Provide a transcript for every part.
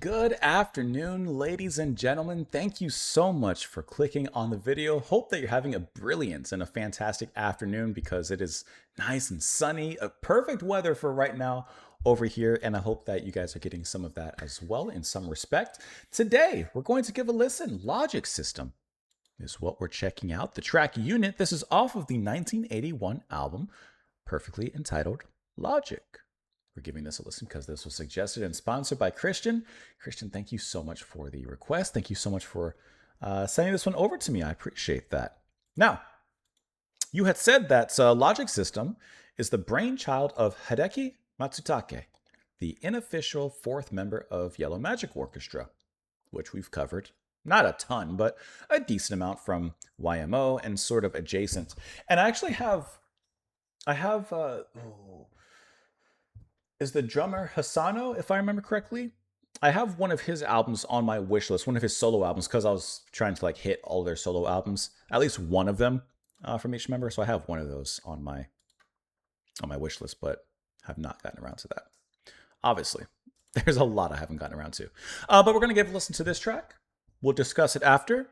Good afternoon, ladies and gentlemen. Thank you so much for clicking on the video. Hope that you're having a brilliant and a fantastic afternoon because it is nice and sunny, a perfect weather for right now over here. And I hope that you guys are getting some of that as well in some respect. Today, we're going to give a listen. Logic System is what we're checking out. The track Unit, this is off of the 1981 album, perfectly entitled Logic. We're giving this a listen because this was suggested and sponsored by Christian. Christian, thank you so much for the request. Thank you so much for sending this one over to me. I appreciate that. Now, you had said that Logic System is the brainchild of Hideki Matsutake, the unofficial fourth member of Yellow Magic Orchestra, which we've covered. Not a ton, but a decent amount from YMO and sort of adjacent. And I actually is the drummer Hasano, if I remember correctly? I have one of his albums on my wish list, one of his solo albums, because I was trying to hit all their solo albums, at least one of them from each member. So I have one of those on my wish list, but have not gotten around to that. Obviously, there's a lot I haven't gotten around to. But we're going to give a listen to this track. We'll discuss it after.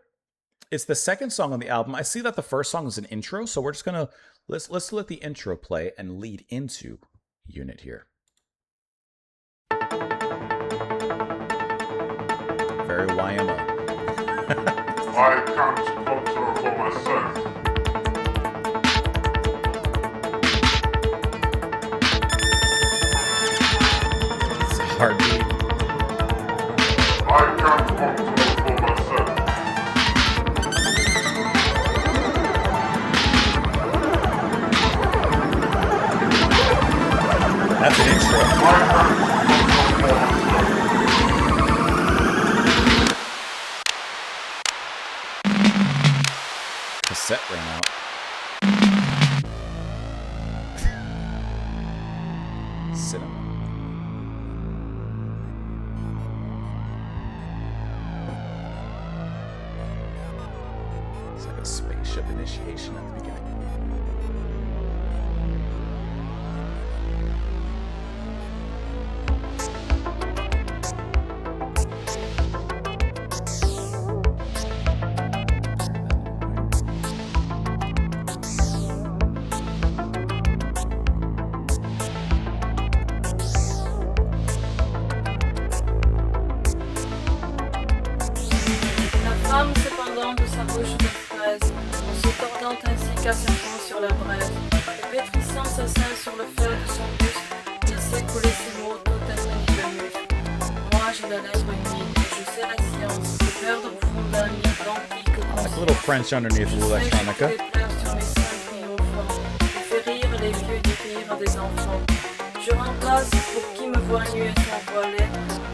It's the second song on the album. I see that the first song is an intro, so we're just going to let's let the intro play and lead into Unit here. Very YMO. I can't sponsor for myself. It's a hard beat. I can't sponsor for myself. That's an intro. I can't sponsor for myself. Cassette ran out. Cinema. It's like a spaceship initiation at the beginning. Sur la braise, et pétrissant sa selle sur le fer de son buste, il s'écoulait ses mots totalement de Moi j'ai la lèvre humide, je sais la science, de perdre au fond d'un lit d'antique. Like a little French underneath the electronica. Les pleurs sur mes seins triomphants, et fait rire les vieux du rire des enfants. Je remplace pour qui me voit nu et s'envoler,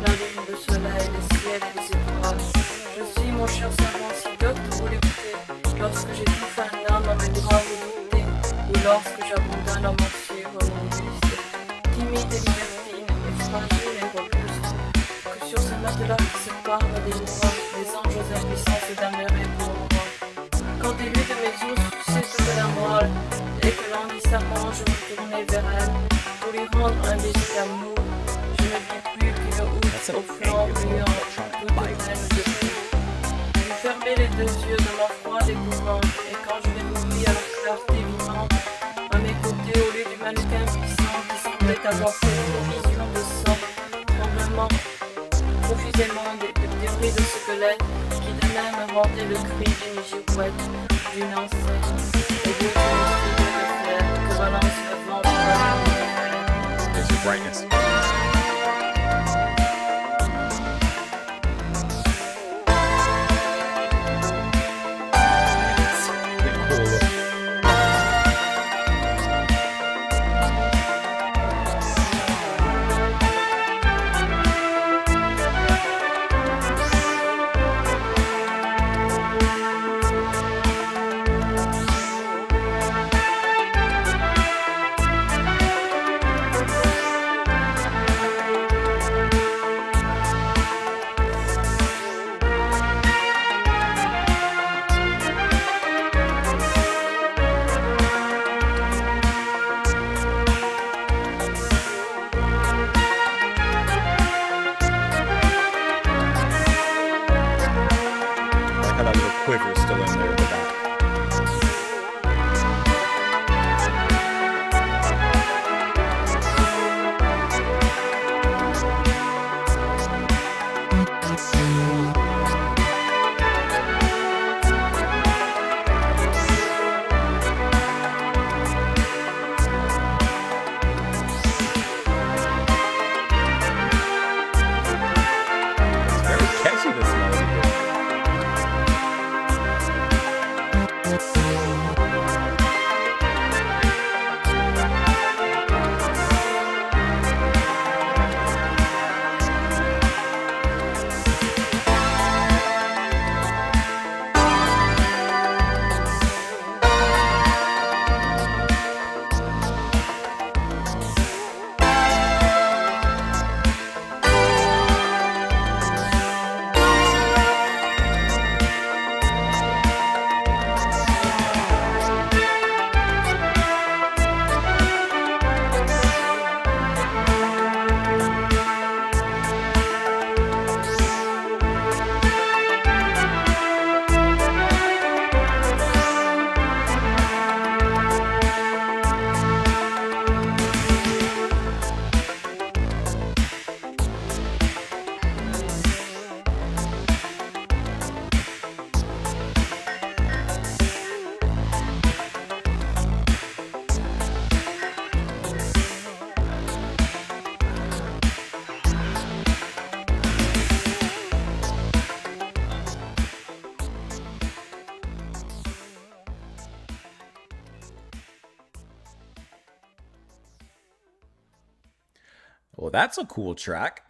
la lune, le soleil, les ciels et les étoiles. Je suis mon cher savant si d'autres vous l'écoutez, lorsque j'étouffe un homme à mes bras redoutés, ou lorsque j'abandonne à mon sur mon buste, timide et libertine, et fragile et robuste, que sur ce matelas qui se parle des mois, les anges impuissants se damneraient pour moi. Quand élu de mes os suçait toute la moelle, et que languissamment je me tournais vers elle, pour lui rendre un baiser d'amour, je ne vis plus qu'une housse au flanc brûlant, toute pleine de feu. Je fermais les deux yeux de ma froide épouvante, et quand je les rouvris à leur clarté vivante, à mes côtés, au lieu du mannequin puissant qui semblait avoir fait une vision de sang, tremblement, confusément des débris de squelette, qui de même inventaient le cri d'une girouette, d'une enseigne, et d'une fille de fer que balance le vent pour aller. There's your brightness. quiver still in there in the back. Well, that's a cool track.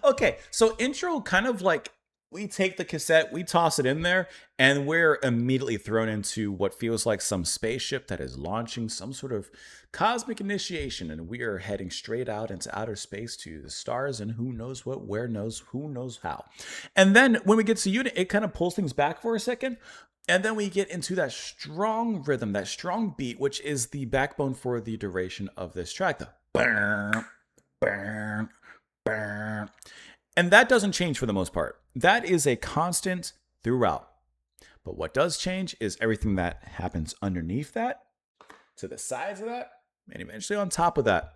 Okay, so intro kind of like we take the cassette, we toss it in there, and we're immediately thrown into what feels like some spaceship that is launching some sort of cosmic initiation, and we are heading straight out into outer space to the stars and who knows what, where knows, who knows how. And then when we get to unit, it kind of pulls things back for a second. And then we get into that strong rhythm, that strong beat, which is the backbone for the duration of this track. The burn, burn, burn. And that doesn't change for the most part. That is a constant throughout. But what does change is everything that happens underneath that, to the sides of that, and eventually on top of that.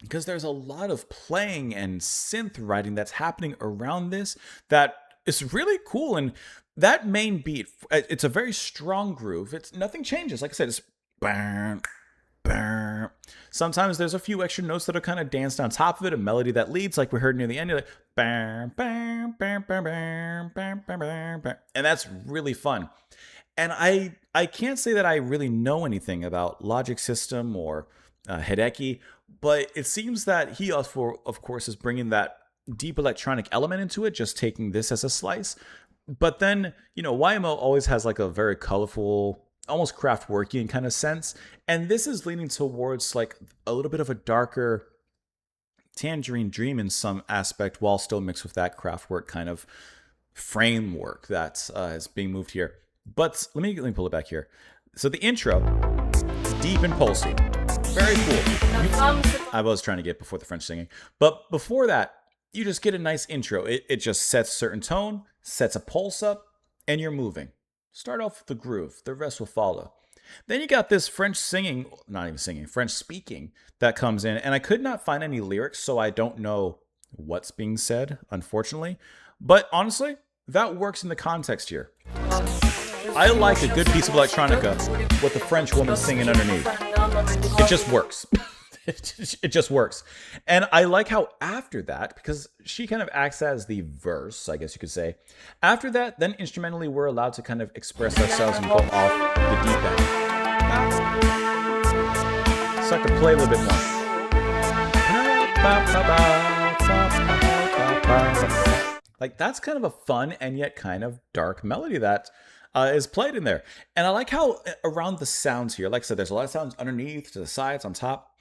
Because there's a lot of playing and synth writing that's happening around this that is really cool. And that main beat, it's a very strong groove. It's nothing changes. Like I said, it's bam, bam. Sometimes there's a few extra notes that are kind of danced on top of it, a melody that leads, like we heard near the end. You're like bam, bam, bam, bam, bam, bam, bam, bam, bam. And that's really fun. And I can't say that I really know anything about Logic System or Hideki, but it seems that he also, of course, is bringing that deep electronic element into it, just taking this as a slice. But then, you know, YMO always has like a very colorful, almost Kraftwerkian kind of sense. And this is leaning towards like a little bit of a darker Tangerine Dream in some aspect, while still mixed with that Kraftwerk kind of framework that is being moved here. But let me pull it back here. So the intro, deep and pulsing, very cool. I was trying to get before the French singing. But before that, you just get a nice intro. It just sets a certain tone, sets a pulse up, and you're moving. Start off with the groove. The rest will follow. Then you got this French singing, not even singing, French speaking that comes in. And I could not find any lyrics, so I don't know what's being said, unfortunately. But honestly, that works in the context here. I like a good piece of electronica with a French woman singing underneath. It just works. It just works. And I like how after that, because she kind of acts as the verse, I guess you could say. After that, then instrumentally, we're allowed to kind of express ourselves and go off the deep end. Start to play a little bit more. Like, that's kind of a fun and yet kind of dark melody that is played in there. And I like how around the sounds here, like I said, there's a lot of sounds underneath, to the sides, on top,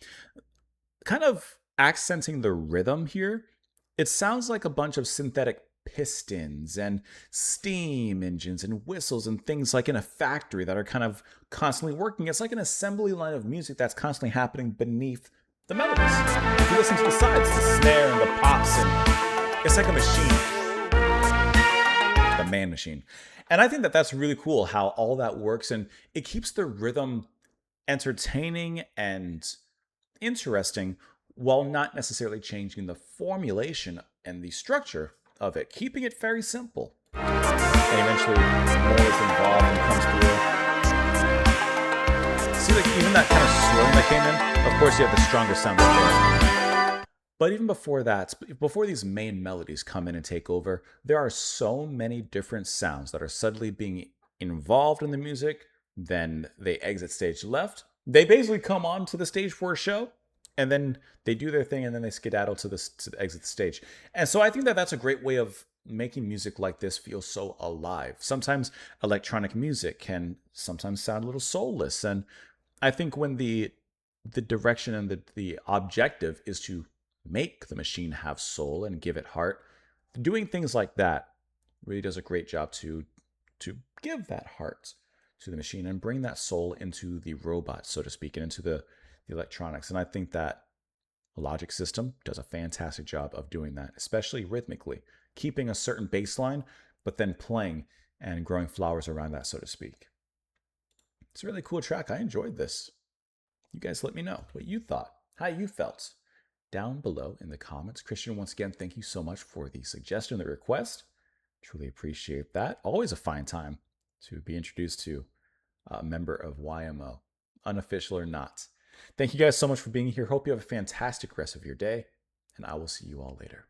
kind of accenting the rhythm here. It sounds like a bunch of synthetic pistons and steam engines and whistles and things like in a factory that are kind of constantly working. It's like an assembly line of music that's constantly happening beneath the melodies. If you listen to the sides, the snare and the pops, and it's like a machine. The main machine. And I think that that's really cool how all that works, and it keeps the rhythm entertaining and interesting while not necessarily changing the formulation and the structure of it, keeping it very simple. And eventually more is involved and comes through. See, like even that kind of swirling that came in, of course you have the stronger sound right there. But even before that, before these main melodies come in and take over, there are so many different sounds that are suddenly being involved in the music. Then they exit stage left. They basically come onto the stage for a show, and then they do their thing, and then they skedaddle to the exit the stage. And so I think that that's a great way of making music like this feel so alive. Sometimes electronic music can sometimes sound a little soulless, and I think when the direction and the objective is to make the machine have soul and give it heart, doing things like that really does a great job to give that heart to the machine and bring that soul into the robot, so to speak, and into the electronics. And I think that a Logic system does a fantastic job of doing that, especially rhythmically, keeping a certain bass line, but then playing and growing flowers around that, so to speak. It's a really cool track. I enjoyed this. You guys let me know what you thought, how you felt down below in the comments. Christian, once again, thank you so much for the suggestion, the request. Truly appreciate that. Always a fine time to be introduced to a member of YMO, unofficial or not. Thank you guys so much for being here. Hope you have a fantastic rest of your day, and I will see you all later.